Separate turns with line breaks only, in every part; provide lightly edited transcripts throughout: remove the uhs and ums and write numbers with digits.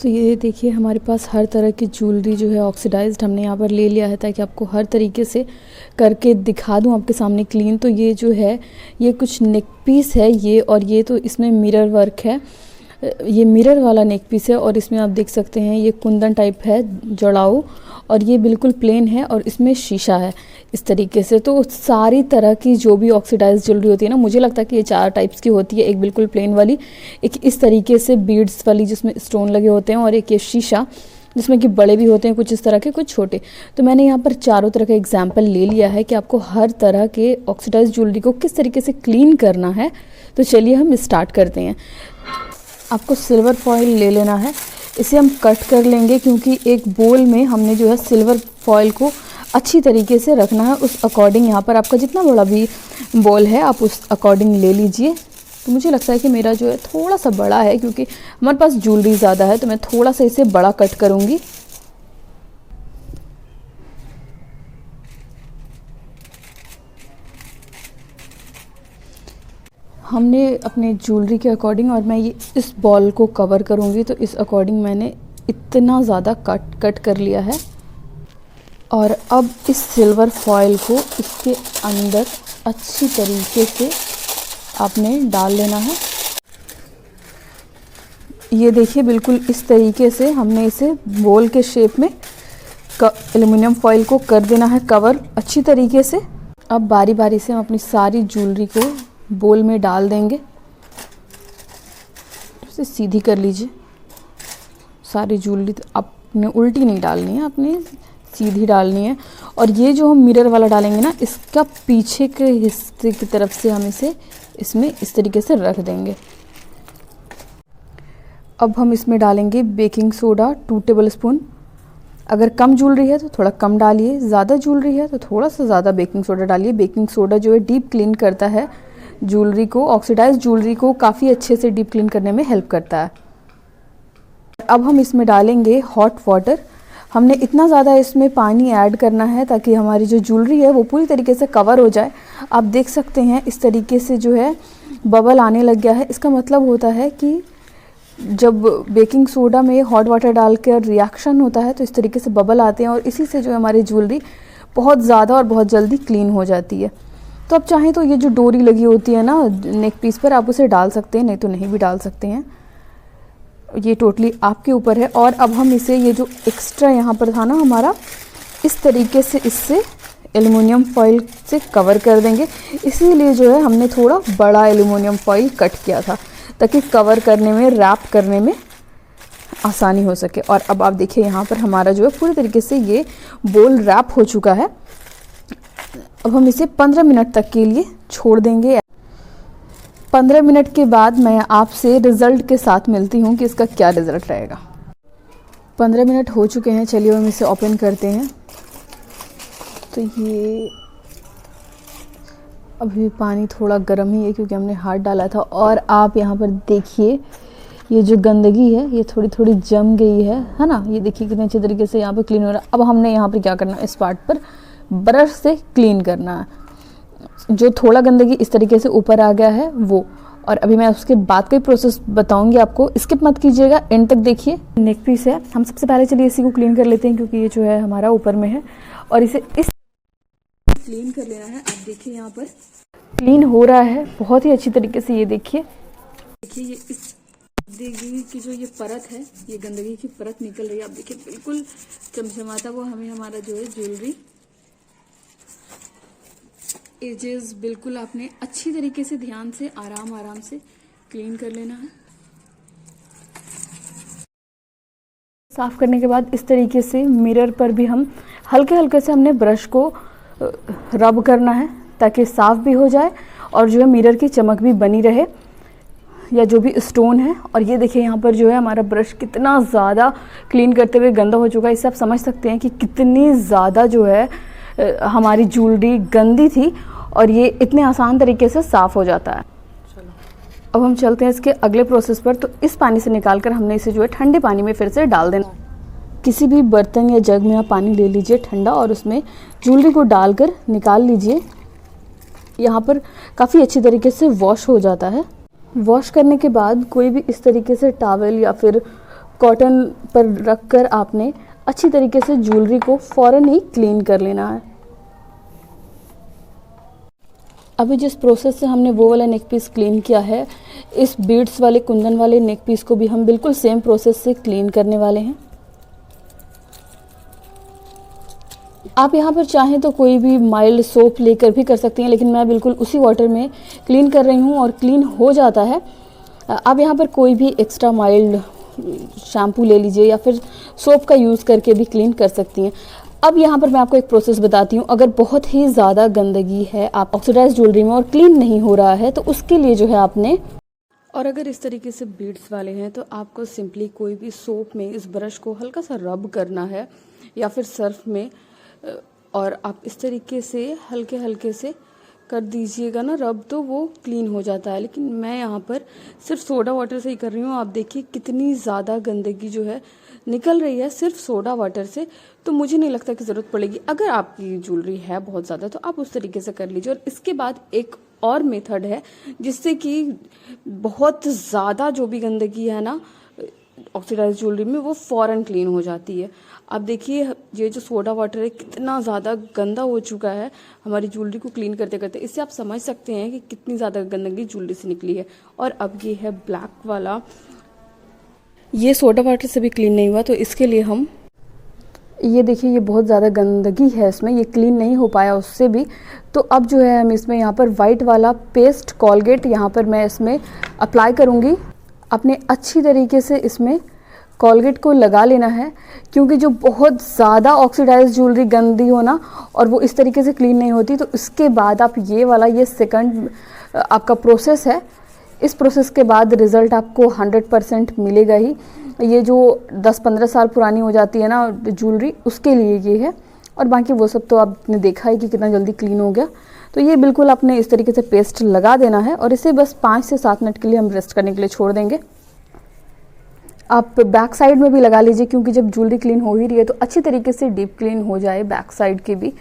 तो ये देखिए हमारे पास हर तरह की ज्वेलरी जो है ऑक्सीडाइज्ड हमने यहाँ पर ले लिया है, ताकि आपको हर तरीके से करके दिखा दूँ आपके सामने क्लीन। तो ये जो है ये कुछ नेक पीस है ये, और ये तो इसमें मिरर वर्क है, ये मिरर वाला नेक पीस है। और इसमें आप देख सकते हैं ये कुंदन टाइप है जड़ाऊ, और ये बिल्कुल प्लेन है और इसमें शीशा है इस तरीके से। तो सारी तरह की जो भी ऑक्सीडाइज ज्वेलरी होती है ना, मुझे लगता है कि ये 4 टाइप्स की होती है। एक बिल्कुल प्लेन वाली, एक इस तरीके से बीड्स वाली जिसमें स्टोन लगे होते हैं, और एक ये शीशा जिसमें कि बड़े भी होते हैं कुछ इस तरह के, कुछ छोटे। तो मैंने यहाँ पर चारों तरह का एग्जाम्पल ले लिया है कि आपको हर तरह के ऑक्सीडाइज ज्वेलरी को किस तरीके से क्लीन करना है। तो चलिए हम स्टार्ट करते हैं। आपको सिल्वर फॉइल ले लेना है, इसे हम कट कर लेंगे क्योंकि एक बोल में हमने जो है सिल्वर फॉइल को अच्छी तरीके से रखना है। उस अकॉर्डिंग यहाँ पर आपका जितना बड़ा भी बोल है आप उस अकॉर्डिंग ले लीजिए। तो मुझे लगता है कि मेरा जो है थोड़ा सा बड़ा है, क्योंकि हमारे पास ज्वेलरी ज़्यादा है, तो मैं थोड़ा सा इसे बड़ा कट करूँगी। हमने अपने ज्वेलरी के अकॉर्डिंग, और मैं ये इस बॉल को कवर करूँगी, तो इस अकॉर्डिंग मैंने इतना ज़्यादा कट कर लिया है। और अब इस सिल्वर फॉइल को इसके अंदर अच्छी तरीके से आपने डाल लेना है। ये देखिए बिल्कुल इस तरीके से हमने इसे बोल के शेप में एल्युमिनियम फॉइल को कर देना है कवर अच्छी तरीके से। अब बारी बारी से हम अपनी सारी ज्वेलरी को बोल में डाल देंगे। इसे सीधी कर लीजिए। सारी ज्वेलरी आपने उल्टी नहीं डालनी है, आपने सीधी डालनी है। और ये जो हम मिरर वाला डालेंगे ना, इसका पीछे के हिस्से की तरफ से हम इसे इसमें इस तरीके से रख देंगे। अब हम इसमें डालेंगे बेकिंग सोडा 2 टेबल स्पून। अगर कम ज्वेलरी है तो थोड़ा कम डालिए, ज़्यादा ज्वेलरी है तो थोड़ा सा ज़्यादा बेकिंग सोडा डालिए। बेकिंग सोडा जो है डीप क्लीन करता है ज्वेलरी को, ऑक्सीडाइज ज्वेलरी को काफ़ी अच्छे से डीप क्लीन करने में हेल्प करता है। अब हम इसमें डालेंगे हॉट वाटर। हमने इतना ज़्यादा इसमें पानी ऐड करना है ताकि हमारी जो ज्वेलरी है वो पूरी तरीके से कवर हो जाए। आप देख सकते हैं इस तरीके से जो है बबल आने लग गया है। इसका मतलब होता है कि जब बेकिंग सोडा में हॉट वाटर डालकर रिएक्शन होता है तो इस तरीके से बबल आते हैं, और इसी से जो है हमारी ज्वेलरी बहुत ज़्यादा और बहुत जल्दी क्लीन हो जाती है। तो आप चाहें तो ये जो डोरी लगी होती है ना नेक पीस पर, आप उसे डाल सकते हैं, नहीं तो नहीं भी डाल सकते हैं। ये टोटली आपके ऊपर है। और अब हम इसे, ये जो एक्स्ट्रा यहाँ पर था ना हमारा, इस तरीके से इससे एल्युमिनियम फॉइल से कवर कर देंगे। इसीलिए जो है हमने थोड़ा बड़ा एल्युमिनियम फॉइल कट किया था, ताकि कवर करने में, रैप करने में आसानी हो सके। और अब आप देखिए यहाँ पर हमारा जो है पूरी तरीके से ये बोल रैप हो चुका है। अब हम इसे 15 मिनट तक के लिए छोड़ देंगे। 15 मिनट के बाद मैं आपसे रिज़ल्ट के साथ मिलती हूँ कि इसका क्या रिज़ल्ट रहेगा। 15 मिनट हो चुके हैं, चलिए हम इसे ओपन करते हैं। तो ये अभी पानी थोड़ा गर्म ही है क्योंकि हमने हाथ डाला था। और आप यहाँ पर देखिए ये जो गंदगी है ये थोड़ी थोड़ी जम गई है ना। ये देखिए कितने अच्छे तरीके से यहाँ पर क्लीन हो रहा है। अब हमने यहाँ पर क्या करना है, इस पार्ट पर ब्रश से क्लीन करना है। जो थोड़ा गंदगी इस तरीके से ऊपर आ गया है वो, और अभी मैं उसके बाद का प्रोसेस बताऊंगी आपको, स्किप मत कीजिएगा, एंड तक देखिए। नेक पीस है, हम सबसे पहले चलिए इसी को क्लीन कर लेते हैं क्योंकि ये जो है हमारा ऊपर में है, और इसे इस क्लीन कर लेना है। आप देखिए यहाँ पर क्लीन हो रहा है बहुत ही अच्छी तरीके से। ये देखिए ये इस गंदगी की जो ये परत है, ये गंदगी की परत निकल रही है। आप देखिए बिल्कुल चमचमाता हुआ हमें हमारा जो है ज्वेलरी एजेस बिल्कुल आपने अच्छी तरीके से ध्यान से आराम से क्लीन कर लेना है। साफ करने के बाद इस तरीके से मिरर पर भी हम हल्के हल्के से हमने ब्रश को रब करना है ताकि साफ भी हो जाए और जो है मिरर की चमक भी बनी रहे, या जो भी स्टोन है। और ये देखिए यहाँ पर जो है हमारा ब्रश कितना ज़्यादा क्लीन करते हुए गंदा हो चुका है। इससे आप समझ सकते हैं कि कितनी ज़्यादा जो है हमारी ज्वेलरी गंदी थी और ये इतने आसान तरीके से साफ़ हो जाता है। चलो अब हम चलते हैं इसके अगले प्रोसेस पर। तो इस पानी से निकाल कर हमने इसे जो है ठंडे पानी में फिर से डाल देना। किसी भी बर्तन या जग में आप पानी ले लीजिए ठंडा, और उसमें ज्वेलरी को डालकर निकाल लीजिए। यहाँ पर काफ़ी अच्छी तरीके से वॉश हो जाता है। वॉश करने के बाद कोई भी इस तरीके से टॉवेल या फिर कॉटन पर रख कर आपने अच्छी तरीके से ज्वेलरी को फ़ौरन ही क्लीन कर लेना है। अभी जिस प्रोसेस से हमने वो वाला नेक पीस क्लीन किया है, इस बीड्स वाले कुंदन वाले नेक पीस को भी हम बिल्कुल सेम प्रोसेस से क्लीन करने वाले हैं। आप यहाँ पर चाहें तो कोई भी माइल्ड सोप लेकर भी कर सकती हैं, लेकिन मैं बिल्कुल उसी वाटर में क्लीन कर रही हूँ और क्लीन हो जाता है। आप यहाँ पर कोई भी एक्स्ट्रा माइल्ड शैम्पू ले लीजिए या फिर सोप का यूज़ करके भी क्लीन कर सकती हैं। अब यहाँ पर मैं आपको एक प्रोसेस बताती हूँ। अगर बहुत ही ज़्यादा गंदगी है आप ऑक्सीडाइज ज्वेलरी में और क्लीन नहीं हो रहा है, तो उसके लिए जो है आपने, और अगर इस तरीके से बीड्स वाले हैं तो आपको सिंपली कोई भी सोप में इस ब्रश को हल्का सा रब करना है या फिर सर्फ में, और आप इस तरीके से हल्के हल्के से कर दीजिएगा ना रब, तो वो क्लीन हो जाता है। लेकिन मैं यहाँ पर सिर्फ सोडा वाटर से ही कर रही हूँ। आप देखिए कितनी ज़्यादा गंदगी जो है निकल रही है सिर्फ सोडा वाटर से, तो मुझे नहीं लगता कि ज़रूरत पड़ेगी। अगर आपकी ज्वेलरी है बहुत ज़्यादा तो आप उस तरीके से कर लीजिए। और इसके बाद एक और मेथड है जिससे कि बहुत ज़्यादा जो भी गंदगी है ना ऑक्सीडाइज ज्वेलरी में वो फ़ौरन क्लीन हो जाती है। आप देखिए ये जो सोडा वाटर है कितना ज़्यादा गंदा हो चुका है हमारी ज्वेलरी को क्लीन करते करते। इससे आप समझ सकते हैं कि कितनी ज़्यादा गंदगी ज्वेलरी से निकली है। और अब ये है ब्लैक वाला, ये सोडा वाटर से भी क्लीन नहीं हुआ, तो इसके लिए हम, ये देखिए ये बहुत ज़्यादा गंदगी है इसमें, ये क्लीन नहीं हो पाया उससे भी। तो अब जो है हम इसमें यहाँ पर वाइट वाला पेस्ट कोलगेट यहाँ पर मैं इसमें अप्लाई करूँगी। आपने अच्छी तरीके से इसमें कोलगेट को लगा लेना है, क्योंकि जो बहुत ज़्यादा ऑक्सीडाइज ज्वेलरी गंदी हो ना और वो इस तरीके से क्लीन नहीं होती, तो इसके बाद आप ये वाला, ये सेकंड आपका प्रोसेस है। इस प्रोसेस के बाद रिज़ल्ट आपको 100% मिलेगा ही। ये जो 10-15 साल पुरानी हो जाती है ना ज्वेलरी, उसके लिए ये है। और बाकी वो सब तो आपने देखा है कि कितना जल्दी क्लीन हो गया। तो ये बिल्कुल आपने इस तरीके से पेस्ट लगा देना है और इसे बस 5 से 7 मिनट के लिए हम रेस्ट करने के लिए छोड़ देंगे। आप बैक साइड में भी लगा लीजिए, क्योंकि जब ज्वेलरी क्लीन हो ही रही है तो अच्छी तरीके से डीप क्लीन हो जाए बैक साइड की भी।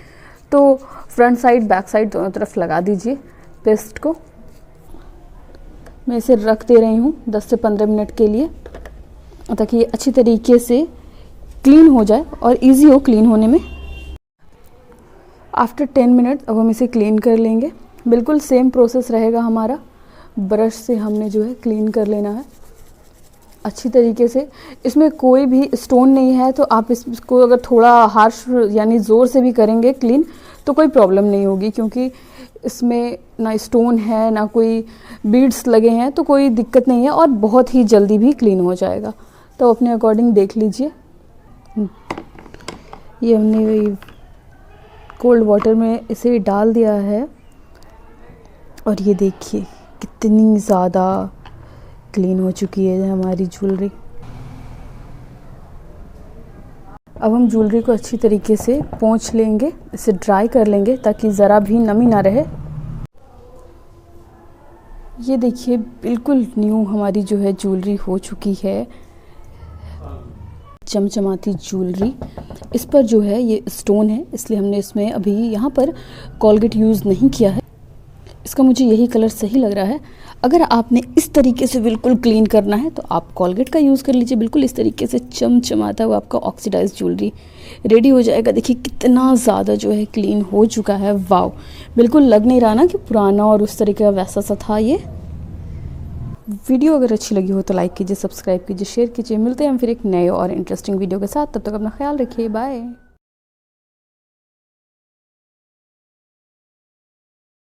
तो फ्रंट साइड बैक साइड दोनों तरफ लगा दीजिए पेस्ट को। मैं इसे रख दे रही हूँ 10 से 15 मिनट के लिए, ताकि ये अच्छी तरीके से क्लीन हो जाए और इजी हो क्लीन होने में। आफ्टर 10 मिनट अब हम इसे क्लीन कर लेंगे। बिल्कुल सेम प्रोसेस रहेगा हमारा। ब्रश से हमने जो है क्लीन कर लेना है अच्छी तरीके से। इसमें कोई भी स्टोन नहीं है, तो आप इसको अगर थोड़ा हार्श यानी ज़ोर से भी करेंगे क्लीन तो कोई प्रॉब्लम नहीं होगी, क्योंकि इसमें ना स्टोन है ना कोई बीड्स लगे हैं, तो कोई दिक्कत नहीं है और बहुत ही जल्दी भी क्लीन हो जाएगा। तो अपने अकॉर्डिंग देख लीजिए। ये हमने वही कोल्ड वाटर में इसे डाल दिया है और ये देखिए कितनी ज़्यादा क्लीन हो चुकी है हमारी ज्वेलरी। अब हम ज्वेलरी को अच्छी तरीके से पोंछ लेंगे, इसे ड्राई कर लेंगे ताकि ज़रा भी नमी ना रहे। ये देखिए बिल्कुल न्यू हमारी जो है ज्वेलरी हो चुकी है, चमचमाती ज्वेलरी। इस पर जो है ये स्टोन है, इसलिए हमने इसमें अभी यहाँ पर कोलगेट यूज़ नहीं किया है। इसका मुझे यही कलर सही लग रहा है। अगर आपने इस तरीके से बिल्कुल क्लीन करना है तो आप कोलगेट का यूज़ कर लीजिए। बिल्कुल इस तरीके से चमचमाता हुआ आपका ऑक्सीडाइज ज्वेलरी रेडी हो जाएगा। देखिए कितना ज़्यादा जो है क्लीन हो चुका है। वाव, बिल्कुल लग नहीं रहा ना कि पुराना और उस तरीके का वैसा सा था ये। वीडियो अगर अच्छी लगी हो तो लाइक कीजिए, सब्सक्राइब कीजिए, शेयर कीजिए। मिलते हैं हम फिर एक नए और इंटरेस्टिंग वीडियो के साथ। तब तक अपना ख्याल रखिए। बाय।